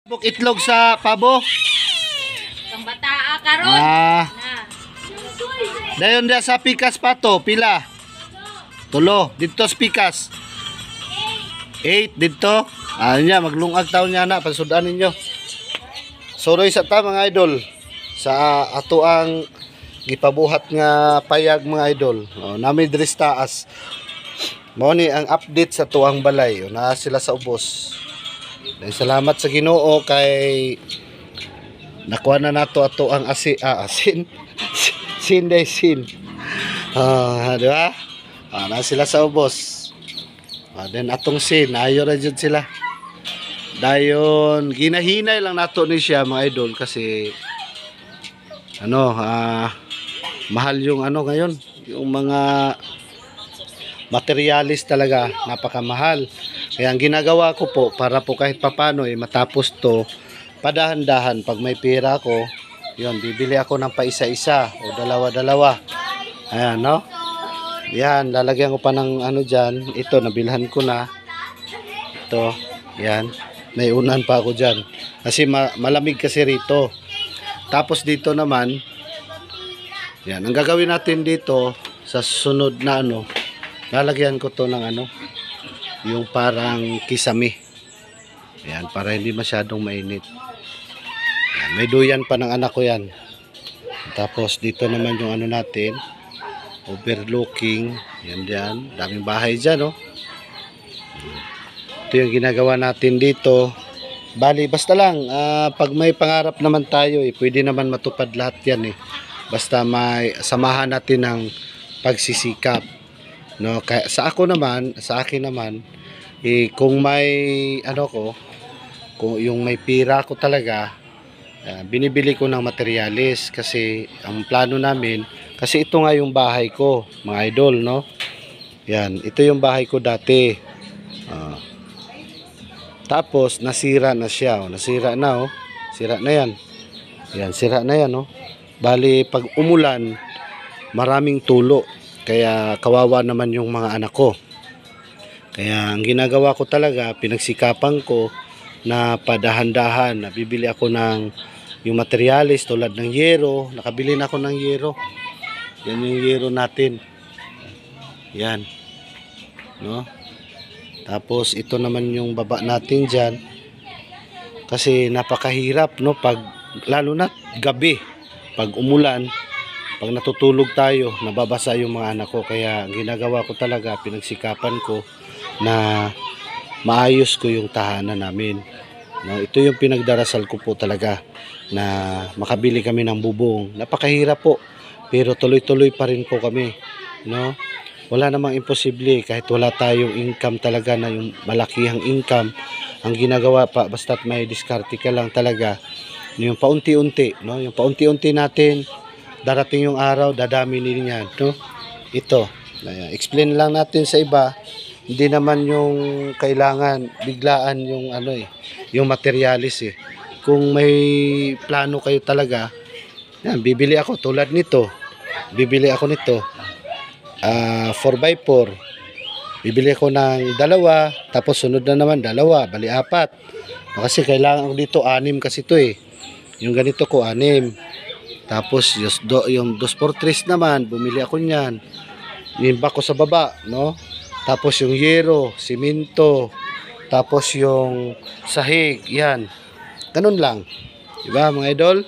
Buk itlog sa pabo. Kang bataa karon. Ah, Na. dayon dia sa pikas pa to, pila? Tulo, dito sa pikas. 8 dito. Anya maglungag taon niya na pansudan ninyo. Suroy sa ta mga idol sa ato ang gipabuhat nga payag mga idol. Nami diri sa taas. Mao ni ang update sa tuang balay. Na sila sa ubos. Dahil salamat sa Ginoo kay nakuha na nato ato ang asin. Sin. Di ba? Na sila sa ubos. Then atong sin, ayo ra jud sila. Dayon ginahinay lang nato ni siya mga idol kasi mahal yung ngayon, yung mga materialis talaga napakamahal. Kaya ang ginagawa ko po para po kahit papano matapos to padahan-dahan pag may pera ko, yun bibili ako ng paisa-isa o dalawa-dalawa. Ayan no. Yan, lalagyan ko pa ng dyan. Ito, nabilhan ko na. Ito, yan. May unan pa ako dyan. Kasi malamig kasi rito. Tapos dito naman, yan. Ang gagawin natin dito, sa sunod na lalagyan ko to ng yung parang kisame. Yan, para hindi masyadong mainit. Yan, may duyan pa ng anak ko yan. Tapos dito naman yung natin. Overlooking, yan, daming bahay dyan, Ito yung ginagawa natin dito. Bali, basta lang, pag may pangarap naman tayo, pwede naman matupad lahat yan, Basta may samahan natin ng pagsisikap, no? Kaya sa akin naman, kung may kung yung may pira ko talaga, binibili ko ng materialis kasi ang plano namin, kasi ito nga yung bahay ko mga idol, no? Yan, ito yung bahay ko dati. Tapos nasira na siya, nasira na, sira na yan. Yan, sira na yan, Bali pag umulan maraming tulo, kaya kawawa naman yung mga anak ko. Kaya ang ginagawa ko talaga, pinagsikapan ko na padahan-dahan, nabibili ako ng yung materialis tulad ng yero. Nakabili na ako ng yero. Yan yung yero natin. Yan. No? Tapos ito naman yung baba natin dyan. Kasi napakahirap, no? Lalo na gabi. Pag umulan, pag natutulog tayo, nababasa yung mga anak ko. Kaya ang ginagawa ko talaga, pinagsikapan ko na maayos ko yung tahanan namin. No, ito yung pinagdarasal ko po talaga na makabili kami ng bubong. Napakahirap po, pero tuloy-tuloy pa rin po kami, no? Wala namang imposible kahit wala tayong income talaga na yung malakihang income. Ang ginagawa pa basta't may diskarte ka lang talaga, yung paunti-unti, no? Yung paunti-unti natin, darating yung araw, dadami din yan, no? Ito, explain lang natin sa iba. Hindi naman yung kailangan biglaan yung yung materialis Kung may plano kayo talaga, yan, bibili ako tulad nito. Bibili ako nito. 4x4. Bibili ako ng dalawa, tapos sunod na naman dalawa, bali 4. Kasi kailangan ko dito 6 kasi ito Yung ganito ko 6. Tapos yung 2x3 naman, bumili ako niyan. Nimba ko sa baba, no? Tapos yung yero, simento, tapos yung sahig, yan. Ganun lang. Diba mga idol?